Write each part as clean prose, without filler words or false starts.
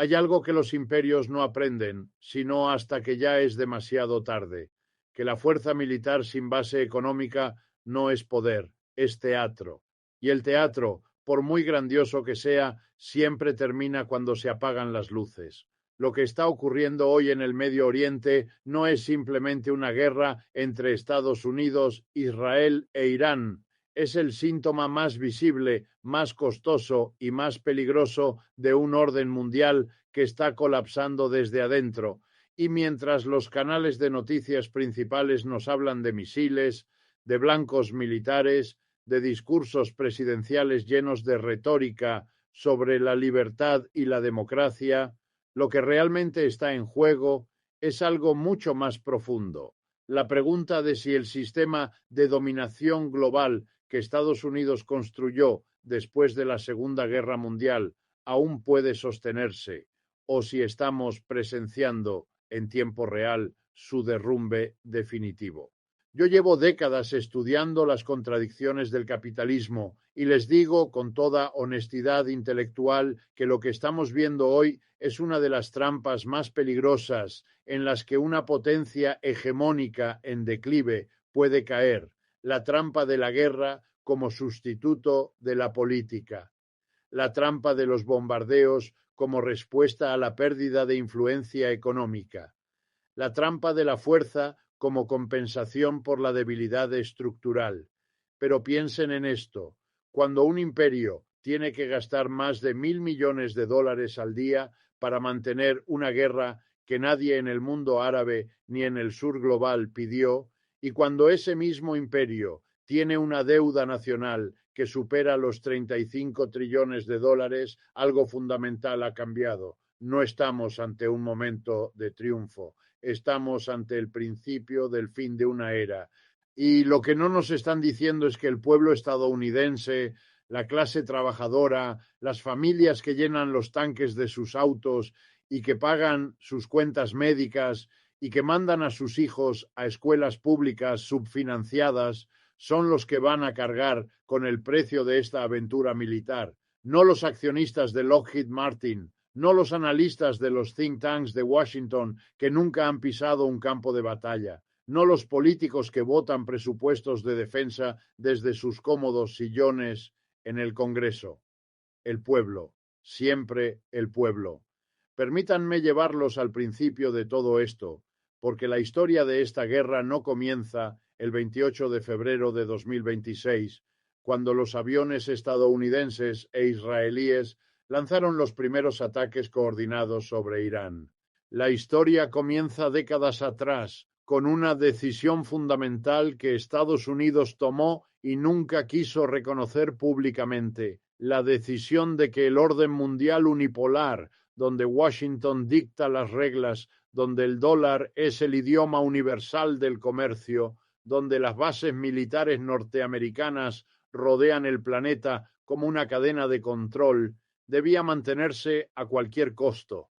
Hay algo que los imperios no aprenden, sino hasta que ya es demasiado tarde, que la fuerza militar sin base económica no es poder, es teatro. Y el teatro, por muy grandioso que sea, siempre termina cuando se apagan las luces. Lo que está ocurriendo hoy en el Medio Oriente no es simplemente una guerra entre Estados Unidos, Israel e Irán. Es el síntoma más visible, más costoso y más peligroso de un orden mundial que está colapsando desde adentro. Y mientras los canales de noticias principales nos hablan de misiles, de blancos militares, de discursos presidenciales llenos de retórica sobre la libertad y la democracia, lo que realmente está en juego es algo mucho más profundo. La pregunta de si el sistema de dominación global que Estados Unidos construyó después de la Segunda Guerra Mundial aún puede sostenerse, o si estamos presenciando en tiempo real su derrumbe definitivo. Yo llevo décadas estudiando las contradicciones del capitalismo y les digo con toda honestidad intelectual que lo que estamos viendo hoy es una de las trampas más peligrosas en las que una potencia hegemónica en declive puede caer, la trampa de la guerra como sustituto de la política, la trampa de los bombardeos como respuesta a la pérdida de influencia económica, la trampa de la fuerza como compensación por la debilidad estructural. Pero piensen en esto, cuando un imperio tiene que gastar más de $1.000 millones al día para mantener una guerra que nadie en el mundo árabe ni en el sur global pidió, y cuando ese mismo imperio tiene una deuda nacional que supera los 35 trillones de dólares, algo fundamental ha cambiado. No estamos ante un momento de triunfo, estamos ante el principio del fin de una era. Y lo que no nos están diciendo es que el pueblo estadounidense, la clase trabajadora, las familias que llenan los tanques de sus autos y que pagan sus cuentas médicas y que mandan a sus hijos a escuelas públicas subfinanciadas, son los que van a cargar con el precio de esta aventura militar, no los accionistas de Lockheed Martin, no los analistas de los think tanks de Washington que nunca han pisado un campo de batalla, no los políticos que votan presupuestos de defensa desde sus cómodos sillones en el Congreso. El pueblo, siempre el pueblo. Permítanme llevarlos al principio de todo esto, porque la historia de esta guerra no comienza el 28 de febrero de 2026, cuando los aviones estadounidenses e israelíes lanzaron los primeros ataques coordinados sobre Irán. La historia comienza décadas atrás, con una decisión fundamental que Estados Unidos tomó y nunca quiso reconocer públicamente, la decisión de que el orden mundial unipolar, donde Washington dicta las reglas, donde el dólar es el idioma universal del comercio, donde las bases militares norteamericanas rodean el planeta como una cadena de control, debía mantenerse a cualquier costo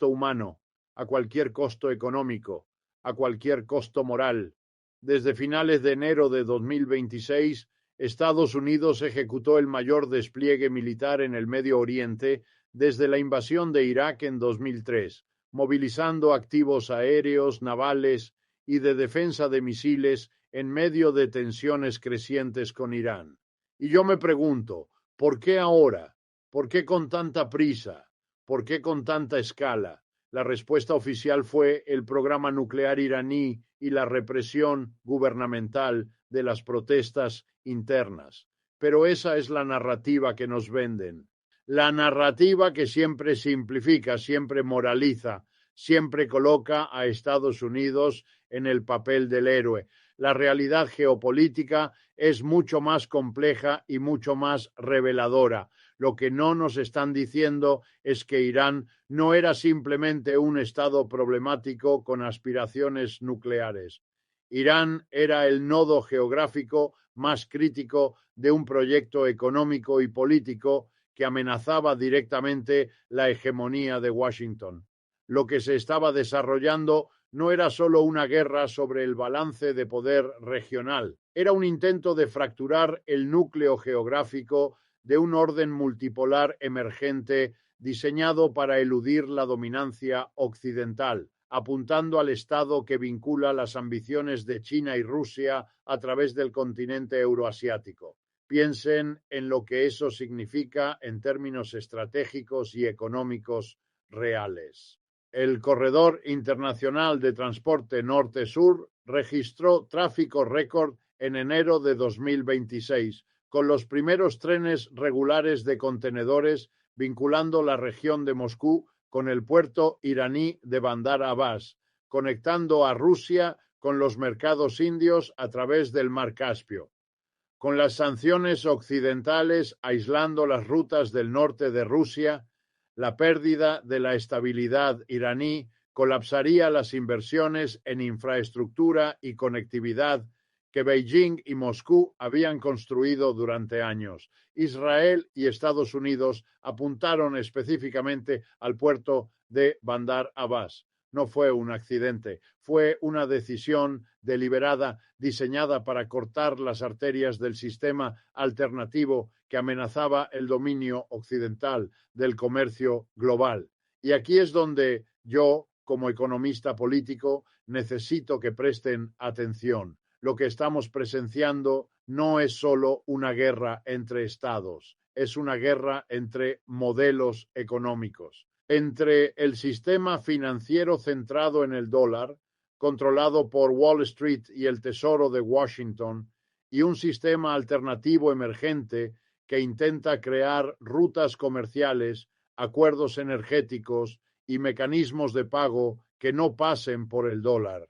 humano, a cualquier costo económico, a cualquier costo moral. Desde finales de enero de 2026, Estados Unidos ejecutó el mayor despliegue militar en el Medio Oriente desde la invasión de Irak en 2003, movilizando activos aéreos, navales y de defensa de misiles en medio de tensiones crecientes con Irán. Y yo me pregunto, ¿por qué ahora? ¿Por qué con tanta prisa? ¿Por qué con tanta escala? La respuesta oficial fue el programa nuclear iraní y la represión gubernamental de las protestas internas. Pero esa es la narrativa que nos venden. La narrativa que siempre simplifica, siempre moraliza, siempre coloca a Estados Unidos en el papel del héroe. La realidad geopolítica es mucho más compleja y mucho más reveladora. Lo que no nos están diciendo es que Irán no era simplemente un estado problemático con aspiraciones nucleares. Irán era el nodo geográfico más crítico de un proyecto económico y político que amenazaba directamente la hegemonía de Washington. Lo que se estaba desarrollando no era solo una guerra sobre el balance de poder regional, era un intento de fracturar el núcleo geográfico de un orden multipolar emergente diseñado para eludir la dominancia occidental, apuntando al Estado que vincula las ambiciones de China y Rusia a través del continente euroasiático. Piensen en lo que eso significa en términos estratégicos y económicos reales. El Corredor Internacional de Transporte Norte-Sur registró tráfico récord en enero de 2026, con los primeros trenes regulares de contenedores vinculando la región de Moscú con el puerto iraní de Bandar Abbas, conectando a Rusia con los mercados indios a través del Mar Caspio. Con las sanciones occidentales aislando las rutas del norte de Rusia, la pérdida de la estabilidad iraní colapsaría las inversiones en infraestructura y conectividad que Beijing y Moscú habían construido durante años. Israel y Estados Unidos apuntaron específicamente al puerto de Bandar Abbas. No fue un accidente, fue una decisión deliberada diseñada para cortar las arterias del sistema alternativo que amenazaba el dominio occidental del comercio global. Y aquí es donde yo, como economista político, necesito que presten atención. Lo que estamos presenciando no es solo una guerra entre estados, es una guerra entre modelos económicos, entre el sistema financiero centrado en el dólar, controlado por Wall Street y el Tesoro de Washington, y un sistema alternativo emergente que intenta crear rutas comerciales, acuerdos energéticos y mecanismos de pago que no pasen por el dólar.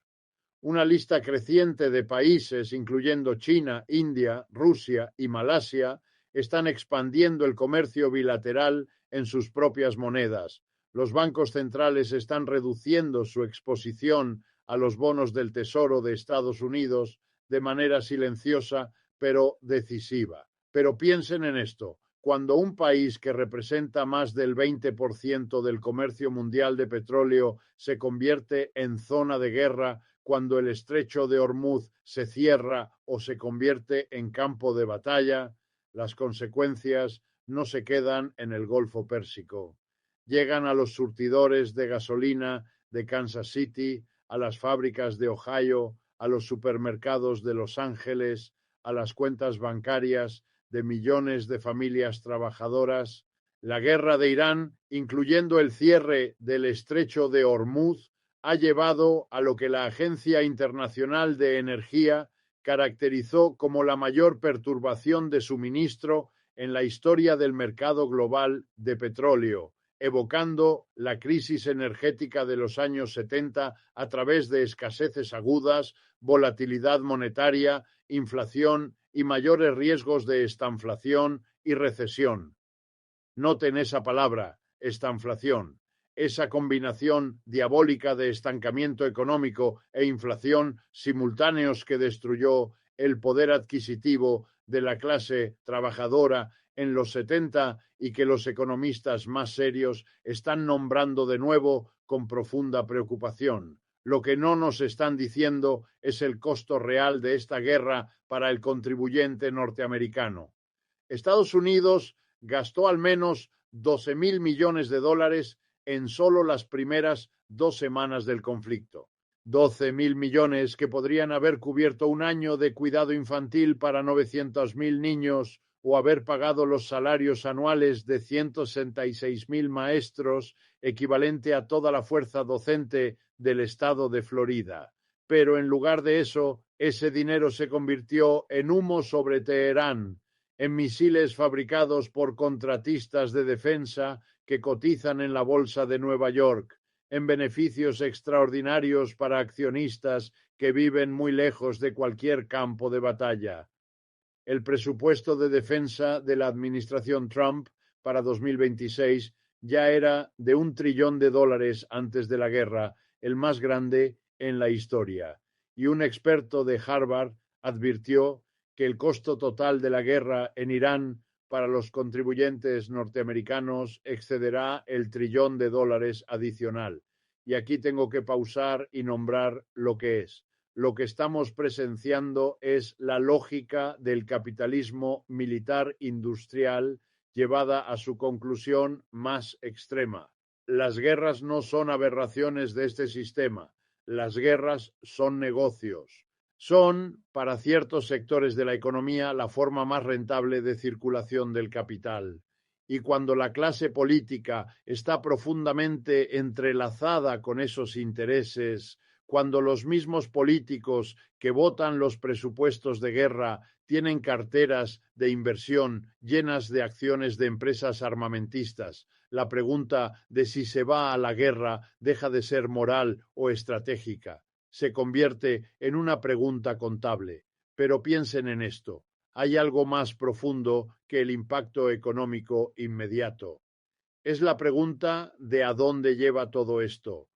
Una lista creciente de países, incluyendo China, India, Rusia y Malasia, están expandiendo el comercio bilateral en sus propias monedas. Los bancos centrales están reduciendo su exposición a los bonos del Tesoro de Estados Unidos de manera silenciosa pero decisiva. Pero piensen en esto. Cuando un país que representa más del 20% del comercio mundial de petróleo se convierte en zona de guerra, cuando el estrecho de Hormuz se cierra o se convierte en campo de batalla, las consecuencias no se quedan en el Golfo Pérsico. Llegan a los surtidores de gasolina de Kansas City, a las fábricas de Ohio, a los supermercados de Los Ángeles, a las cuentas bancarias de millones de familias trabajadoras. La guerra de Irán, incluyendo el cierre del estrecho de Hormuz, ha llevado a lo que la Agencia Internacional de Energía caracterizó como la mayor perturbación de suministro en la historia del mercado global de petróleo, evocando la crisis energética de los años 70 a través de escaseces agudas, volatilidad monetaria, inflación y mayores riesgos de estanflación y recesión. Noten esa palabra, estanflación. Esa combinación diabólica de estancamiento económico e inflación simultáneos que destruyó el poder adquisitivo de la clase trabajadora en los 70 y que los economistas más serios están nombrando de nuevo con profunda preocupación. Lo que no nos están diciendo es el costo real de esta guerra para el contribuyente norteamericano. Estados Unidos gastó al menos 12.000 millones de dólares en solo las primeras 2 semanas del conflicto. 12.000 millones que podrían haber cubierto un año de cuidado infantil para 900.000 niños o haber pagado los salarios anuales de 166.000 maestros, equivalente a toda la fuerza docente del estado de Florida. Pero en lugar de eso, ese dinero se convirtió en humo sobre Teherán, en misiles fabricados por contratistas de defensa que cotizan en la bolsa de Nueva York, en beneficios extraordinarios para accionistas que viven muy lejos de cualquier campo de batalla. El presupuesto de defensa de la administración Trump para 2026 ya era de $1 trillón antes de la guerra, el más grande en la historia. Y un experto de Harvard advirtió que el costo total de la guerra en Irán para los contribuyentes norteamericanos excederá el $1 trillón adicional. Y aquí tengo que pausar y nombrar lo que es. Lo que estamos presenciando es la lógica del capitalismo militar industrial llevada a su conclusión más extrema. Las guerras no son aberraciones de este sistema. Las guerras son negocios. Son, para ciertos sectores de la economía, la forma más rentable de circulación del capital. Y cuando la clase política está profundamente entrelazada con esos intereses, cuando los mismos políticos que votan los presupuestos de guerra tienen carteras de inversión llenas de acciones de empresas armamentistas, la pregunta de si se va a la guerra deja de ser moral o estratégica. Se convierte en una pregunta contable. Pero piensen en esto. Hay algo más profundo que el impacto económico inmediato. Es la pregunta de a dónde lleva todo esto.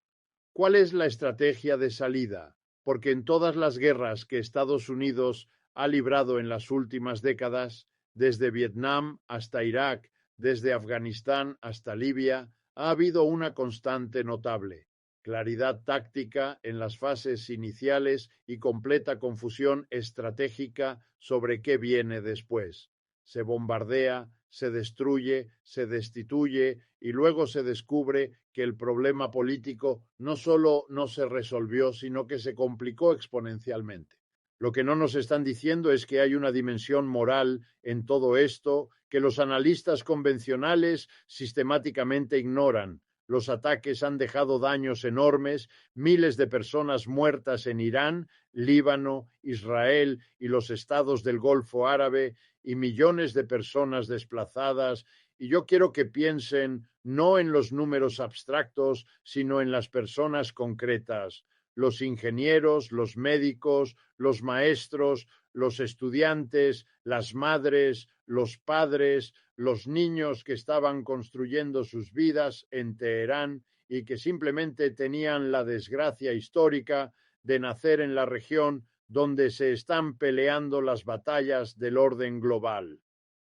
¿Cuál es la estrategia de salida? Porque en todas las guerras que Estados Unidos ha librado en las últimas décadas, desde Vietnam hasta Irak, desde Afganistán hasta Libia, ha habido una constante notable: claridad táctica en las fases iniciales y completa confusión estratégica sobre qué viene después. Se bombardea, se destruye, se destituye y luego se descubre que el problema político no solo no se resolvió, sino que se complicó exponencialmente. Lo que no nos están diciendo es que hay una dimensión moral en todo esto que los analistas convencionales sistemáticamente ignoran. Los ataques han dejado daños enormes, miles de personas muertas en Irán, Líbano, Israel y los estados del Golfo Árabe, y millones de personas desplazadas. Y yo quiero que piensen no en los números abstractos, sino en las personas concretas: los ingenieros, los médicos, los maestros, los estudiantes, las madres, los padres, los niños que estaban construyendo sus vidas en Teherán y que simplemente tenían la desgracia histórica de nacer en la región donde se están peleando las batallas del orden global.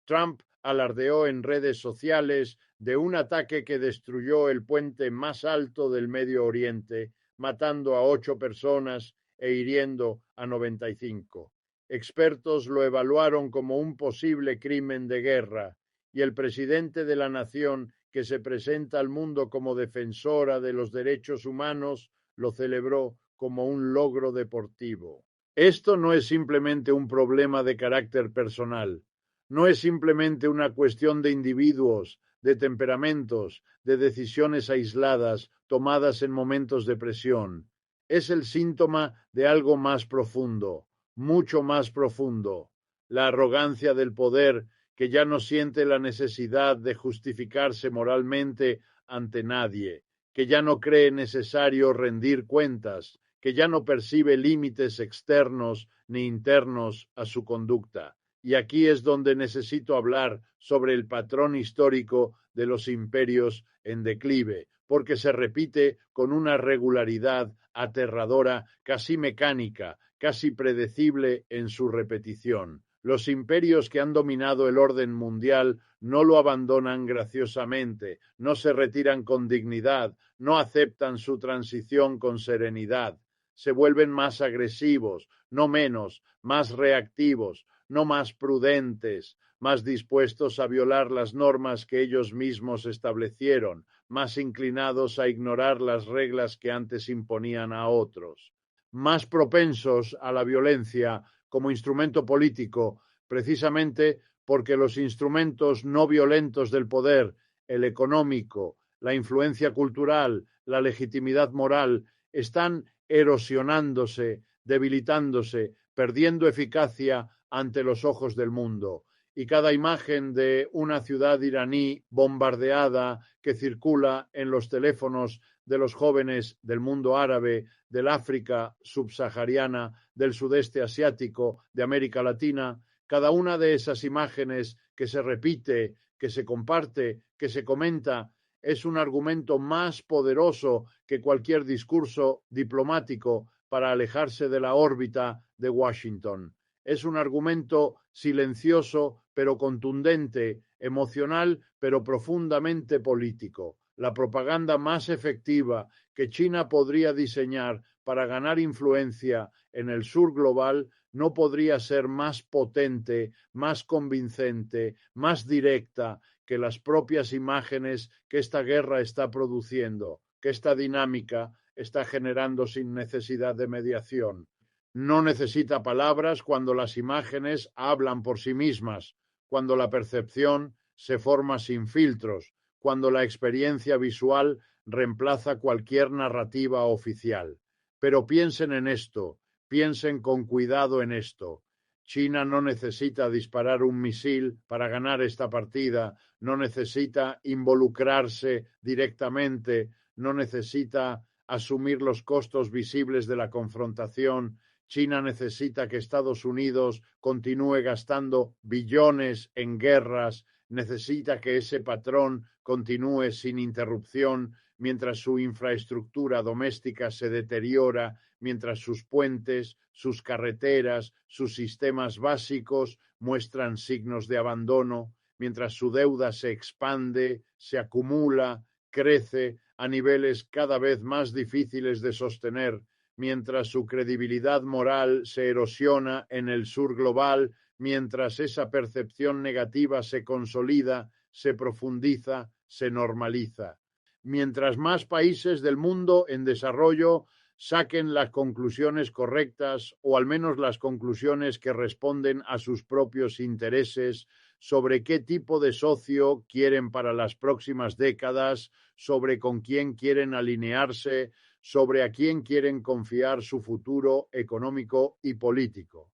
Trump alardeó en redes sociales de un ataque que destruyó el puente más alto del Medio Oriente, matando a 8 personas e hiriendo a 95. Expertos lo evaluaron como un posible crimen de guerra, y el presidente de la nación, que se presenta al mundo como defensora de los derechos humanos, lo celebró como un logro deportivo. Esto no es simplemente un problema de carácter personal. No es simplemente una cuestión de individuos, de temperamentos, de decisiones aisladas tomadas en momentos de presión. Es el síntoma de algo más profundo, mucho más profundo: la arrogancia del poder, que ya no siente la necesidad de justificarse moralmente ante nadie, que ya no cree necesario rendir cuentas, que ya no percibe límites externos ni internos a su conducta. Y aquí es donde necesito hablar sobre el patrón histórico de los imperios en declive, porque se repite con una regularidad aterradora, casi mecánica, casi predecible en su repetición. Los imperios que han dominado el orden mundial no lo abandonan graciosamente, no se retiran con dignidad, no aceptan su transición con serenidad. Se vuelven más agresivos, no menos, más reactivos, no más prudentes, más dispuestos a violar las normas que ellos mismos establecieron, más inclinados a ignorar las reglas que antes imponían a otros, más propensos a la violencia como instrumento político, precisamente porque los instrumentos no violentos del poder, el económico, la influencia cultural, la legitimidad moral, están erosionándose, debilitándose, perdiendo eficacia ante los ojos del mundo. Y cada imagen de una ciudad iraní bombardeada que circula en los teléfonos de los jóvenes del mundo árabe, del África subsahariana, del sudeste asiático, de América Latina, cada una de esas imágenes que se repite, que se comparte, que se comenta, es un argumento más poderoso que cualquier discurso diplomático para alejarse de la órbita de Washington. Es un argumento silencioso pero contundente, emocional pero profundamente político. La propaganda más efectiva que China podría diseñar para ganar influencia en el sur global no podría ser más potente, más convincente, más directa que las propias imágenes que esta guerra está produciendo, que esta dinámica está generando sin necesidad de mediación. No necesita palabras cuando las imágenes hablan por sí mismas, cuando la percepción se forma sin filtros, cuando la experiencia visual reemplaza cualquier narrativa oficial. Pero piensen en esto, piensen con cuidado en esto. China no necesita disparar un misil para ganar esta partida, no necesita involucrarse directamente, no necesita asumir los costos visibles de la confrontación. China necesita que Estados Unidos continúe gastando billones en guerras, necesita que ese patrón continúe sin interrupción mientras su infraestructura doméstica se deteriora, mientras sus puentes, sus carreteras, sus sistemas básicos muestran signos de abandono, mientras su deuda se expande, se acumula, crece a niveles cada vez más difíciles de sostener, mientras su credibilidad moral se erosiona en el sur global, mientras esa percepción negativa se consolida, se profundiza, se normaliza. Mientras más países del mundo en desarrollo saquen las conclusiones correctas o al menos las conclusiones que responden a sus propios intereses sobre qué tipo de socio quieren para las próximas décadas, sobre con quién quieren alinearse, sobre a quién quieren confiar su futuro económico y político.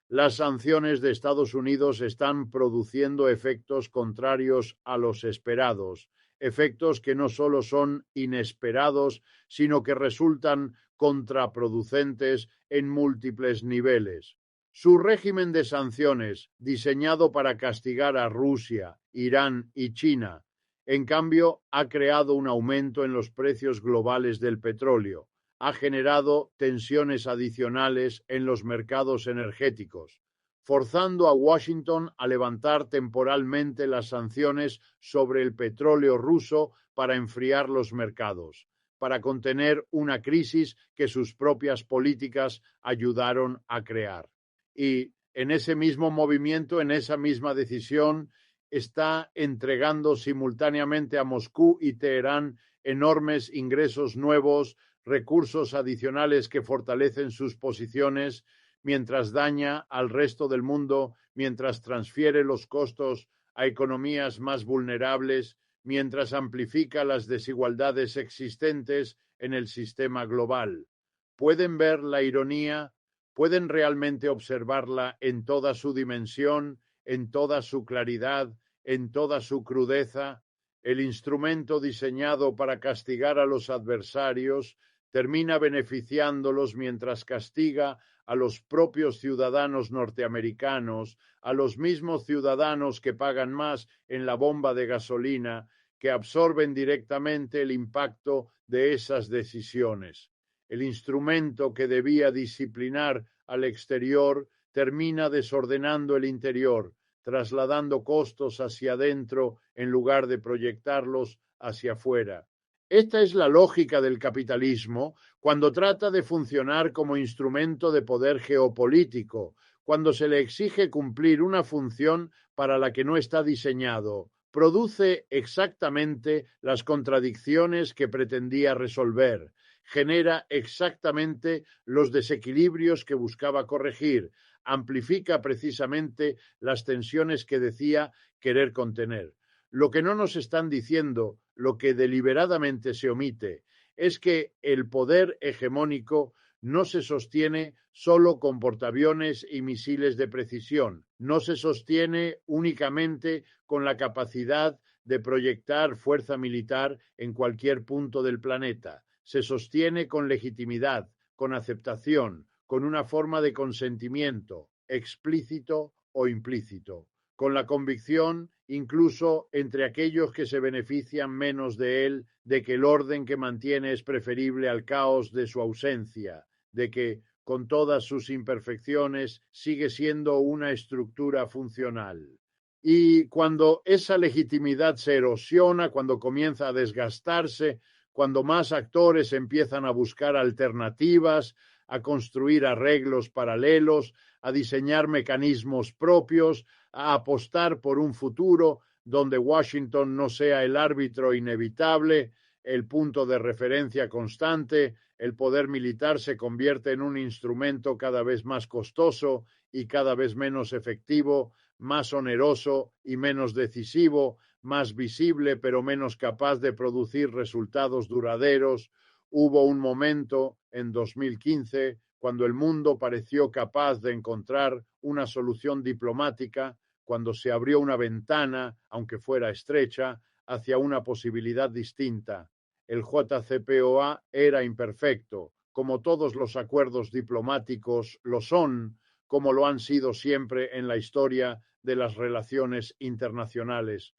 Las sanciones de Estados Unidos están produciendo efectos contrarios a los esperados, efectos que no solo son inesperados, sino que resultan contraproducentes en múltiples niveles. Su régimen de sanciones, diseñado para castigar a Rusia, Irán y China, en cambio, ha creado un aumento en los precios globales del petróleo, ha generado tensiones adicionales en los mercados energéticos, forzando a Washington a levantar temporalmente las sanciones sobre el petróleo ruso para enfriar los mercados, para contener una crisis que sus propias políticas ayudaron a crear. Y en ese mismo movimiento, en esa misma decisión, está entregando simultáneamente a Moscú y Teherán enormes ingresos nuevos, recursos adicionales que fortalecen sus posiciones, mientras daña al resto del mundo, mientras transfiere los costos a economías más vulnerables, mientras amplifica las desigualdades existentes en el sistema global. ¿Pueden ver la ironía? ¿Pueden realmente observarla en toda su dimensión, en toda su claridad, en toda su crudeza? El instrumento diseñado para castigar a los adversarios termina beneficiándolos mientras castiga a los propios ciudadanos norteamericanos, a los mismos ciudadanos que pagan más en la bomba de gasolina, que absorben directamente el impacto de esas decisiones. El instrumento que debía disciplinar al exterior termina desordenando el interior, trasladando costos hacia adentro en lugar de proyectarlos hacia afuera. Esta es la lógica del capitalismo cuando trata de funcionar como instrumento de poder geopolítico, cuando se le exige cumplir una función para la que no está diseñado. Produce exactamente las contradicciones que pretendía resolver, genera exactamente los desequilibrios que buscaba corregir, amplifica precisamente las tensiones que decía querer contener. Lo que no nos están diciendo, lo que deliberadamente se omite, es que el poder hegemónico no se sostiene solo con portaaviones y misiles de precisión, no se sostiene únicamente con la capacidad de proyectar fuerza militar en cualquier punto del planeta, se sostiene con legitimidad, con aceptación, con una forma de consentimiento, explícito o implícito, con la convicción, incluso entre aquellos que se benefician menos de él, de que el orden que mantiene es preferible al caos de su ausencia, de que, con todas sus imperfecciones, sigue siendo una estructura funcional. Y cuando esa legitimidad se erosiona, cuando comienza a desgastarse, cuando más actores empiezan a buscar alternativas, a construir arreglos paralelos, a diseñar mecanismos propios, a apostar por un futuro donde Washington no sea el árbitro inevitable, el punto de referencia constante, el poder militar se convierte en un instrumento cada vez más costoso y cada vez menos efectivo, más oneroso y menos decisivo, más visible pero menos capaz de producir resultados duraderos. Hubo un momento en 2015 cuando el mundo pareció capaz de encontrar una solución diplomática, cuando se abrió una ventana, aunque fuera estrecha, hacia una posibilidad distinta. El JCPOA era imperfecto, como todos los acuerdos diplomáticos lo son, como lo han sido siempre en la historia de las relaciones internacionales.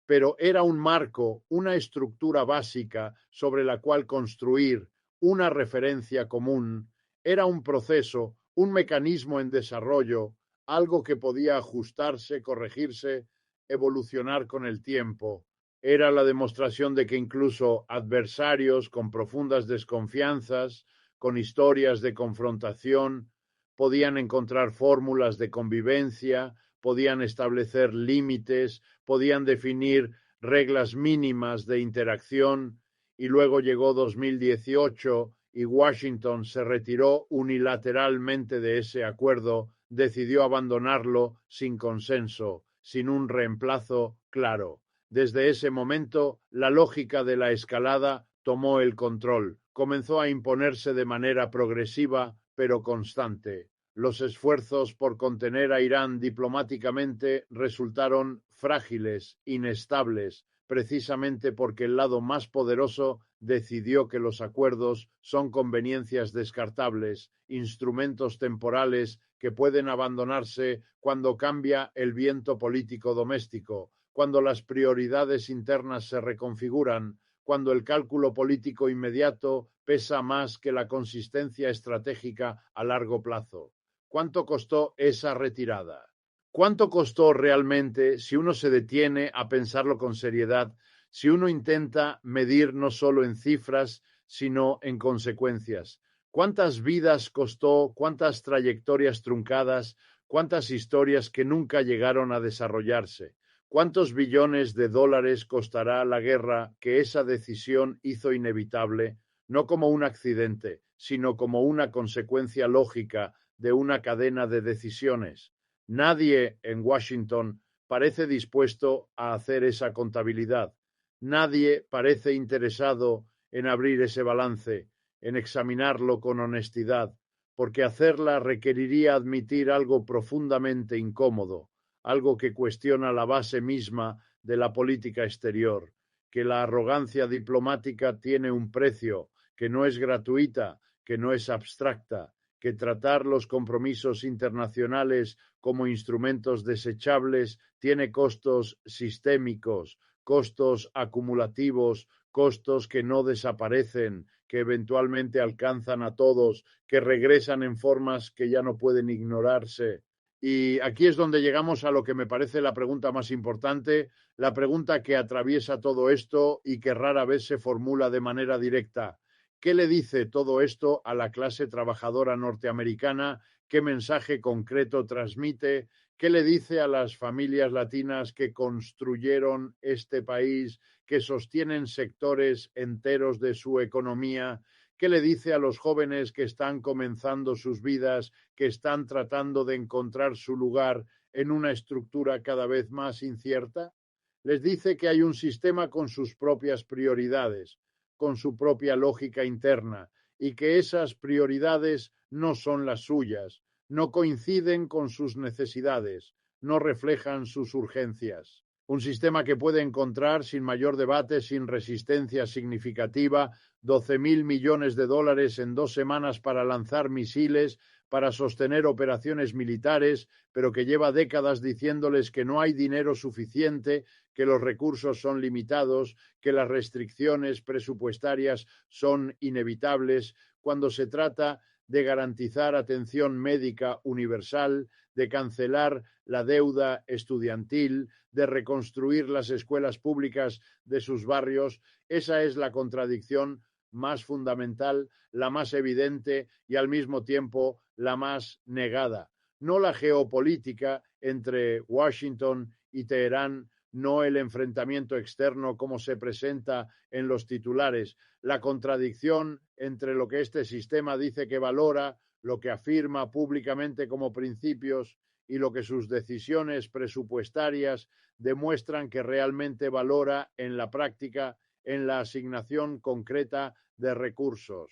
Pero era un marco, una estructura básica sobre la cual construir una referencia común. Era un proceso, un mecanismo en desarrollo, algo que podía ajustarse, corregirse, evolucionar con el tiempo. Era la demostración de que incluso adversarios con profundas desconfianzas, con historias de confrontación, podían encontrar fórmulas de convivencia, podían establecer límites, podían definir reglas mínimas de interacción, y luego llegó 2018 y Washington se retiró unilateralmente de ese acuerdo, decidió abandonarlo sin consenso, sin un reemplazo claro. Desde ese momento, la lógica de la escalada tomó el control, comenzó a imponerse de manera progresiva pero constante. Los esfuerzos por contener a Irán diplomáticamente resultaron frágiles, inestables, precisamente porque el lado más poderoso decidió que los acuerdos son conveniencias descartables, instrumentos temporales que pueden abandonarse cuando cambia el viento político doméstico, cuando las prioridades internas se reconfiguran, cuando el cálculo político inmediato pesa más que la consistencia estratégica a largo plazo. ¿Cuánto costó esa retirada? ¿Cuánto costó realmente si uno se detiene a pensarlo con seriedad, si uno intenta medir no solo en cifras, sino en consecuencias? ¿Cuántas vidas costó, cuántas trayectorias truncadas, cuántas historias que nunca llegaron a desarrollarse? ¿Cuántos billones de dólares costará la guerra que esa decisión hizo inevitable, no como un accidente, sino como una consecuencia lógica de una cadena de decisiones? Nadie en Washington parece dispuesto a hacer esa contabilidad. Nadie parece interesado en abrir ese balance, en examinarlo con honestidad, porque hacerla requeriría admitir algo profundamente incómodo, algo que cuestiona la base misma de la política exterior, que la arrogancia diplomática tiene un precio, que no es gratuita, que no es abstracta, que tratar los compromisos internacionales como instrumentos desechables tiene costos sistémicos, costos acumulativos, costos que no desaparecen, que eventualmente alcanzan a todos, que regresan en formas que ya no pueden ignorarse. Y aquí es donde llegamos a lo que me parece la pregunta más importante, la pregunta que atraviesa todo esto y que rara vez se formula de manera directa. ¿Qué le dice todo esto a la clase trabajadora norteamericana? ¿Qué mensaje concreto transmite? ¿Qué le dice a las familias latinas que construyeron este país, que sostienen sectores enteros de su economía? ¿Qué le dice a los jóvenes que están comenzando sus vidas, que están tratando de encontrar su lugar en una estructura cada vez más incierta? Les dice que hay un sistema con sus propias prioridades, con su propia lógica interna, y que esas prioridades no son las suyas, no coinciden con sus necesidades, no reflejan sus urgencias. Un sistema que puede encontrar sin mayor debate, sin resistencia significativa, 12.000 millones de dólares en 2 semanas para lanzar misiles, para sostener operaciones militares, pero que lleva décadas diciéndoles que no hay dinero suficiente, que los recursos son limitados, que las restricciones presupuestarias son inevitables, cuando se trata de garantizar atención médica universal, de cancelar la deuda estudiantil, de reconstruir las escuelas públicas de sus barrios. Esa es la contradicción más fundamental, la más evidente y al mismo tiempo la más negada. No la geopolítica entre Washington y Teherán, no el enfrentamiento externo como se presenta en los titulares, la contradicción entre lo que este sistema dice que valora, lo que afirma públicamente como principios y lo que sus decisiones presupuestarias demuestran que realmente valora en la práctica en la asignación concreta de recursos.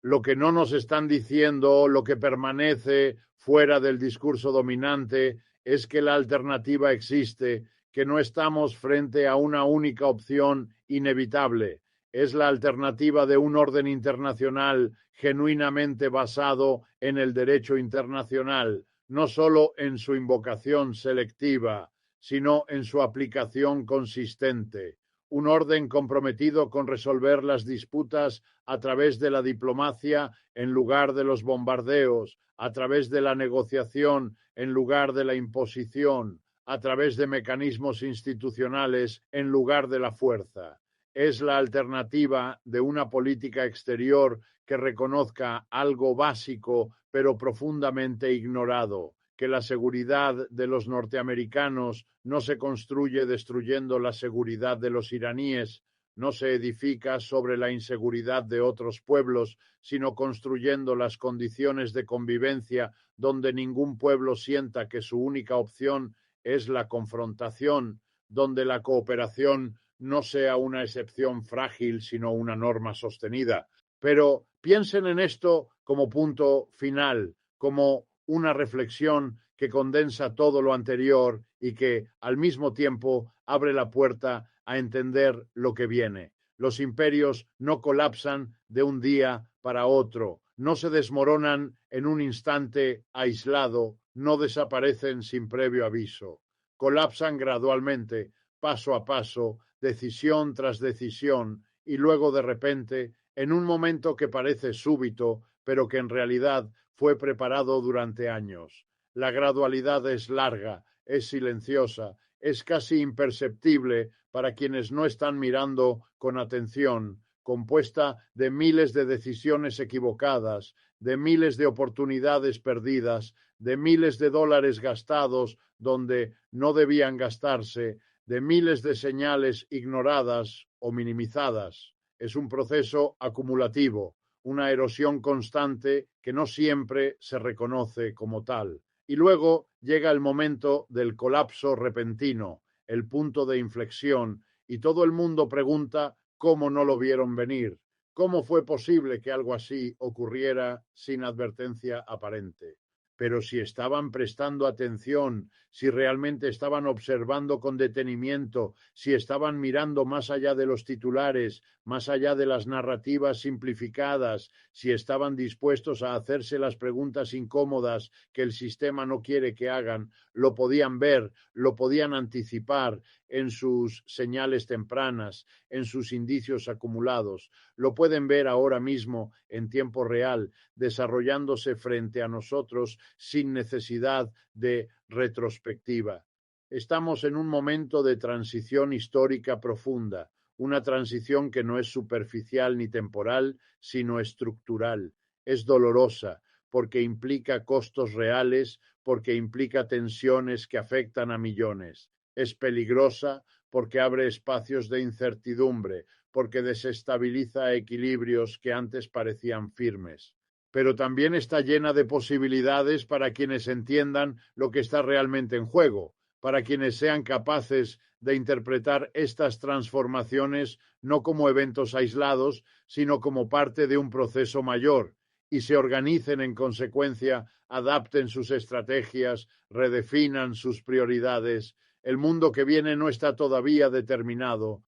Lo que no nos están diciendo, lo que permanece fuera del discurso dominante, es que la alternativa existe, que no estamos frente a una única opción inevitable. Es la alternativa de un orden internacional genuinamente basado en el derecho internacional, no solo en su invocación selectiva, sino en su aplicación consistente. Un orden comprometido con resolver las disputas a través de la diplomacia en lugar de los bombardeos, a través de la negociación en lugar de la imposición, a través de mecanismos institucionales en lugar de la fuerza. Es la alternativa de una política exterior que reconozca algo básico pero profundamente ignorado, que la seguridad de los norteamericanos no se construye destruyendo la seguridad de los iraníes, no se edifica sobre la inseguridad de otros pueblos, sino construyendo las condiciones de convivencia donde ningún pueblo sienta que su única opción es la confrontación, donde la cooperación no sea una excepción frágil, sino una norma sostenida. Pero piensen en esto como punto final, como una reflexión que condensa todo lo anterior y que, al mismo tiempo, abre la puerta a entender lo que viene. Los imperios no colapsan de un día para otro, no se desmoronan en un instante aislado, no desaparecen sin previo aviso. Colapsan gradualmente, paso a paso, decisión tras decisión, y luego de repente, en un momento que parece súbito, pero que en realidad fue preparado durante años. La gradualidad es larga, es silenciosa, es casi imperceptible para quienes no están mirando con atención, compuesta de miles de decisiones equivocadas, de miles de oportunidades perdidas, de miles de dólares gastados donde no debían gastarse, de miles de señales ignoradas o minimizadas. Es un proceso acumulativo, una erosión constante que no siempre se reconoce como tal. Y luego llega el momento del colapso repentino, el punto de inflexión, y todo el mundo pregunta cómo no lo vieron venir, cómo fue posible que algo así ocurriera sin advertencia aparente. Pero si estaban prestando atención, si realmente estaban observando con detenimiento, si estaban mirando más allá de los titulares, más allá de las narrativas simplificadas, si estaban dispuestos a hacerse las preguntas incómodas que el sistema no quiere que hagan, lo podían ver, lo podían anticipar en sus señales tempranas, en sus indicios acumulados. Lo pueden ver ahora mismo en tiempo real, desarrollándose frente a nosotros sin necesidad de retrospectiva. Estamos en un momento de transición histórica profunda, una transición que no es superficial ni temporal, sino estructural. Es dolorosa porque implica costos reales, porque implica tensiones que afectan a millones. Es peligrosa porque abre espacios de incertidumbre, porque desestabiliza equilibrios que antes parecían firmes. Pero también está llena de posibilidades para quienes entiendan lo que está realmente en juego, para quienes sean capaces de interpretar estas transformaciones no como eventos aislados, sino como parte de un proceso mayor, y se organicen en consecuencia, adapten sus estrategias, redefinan sus prioridades. El mundo que viene no está todavía determinado,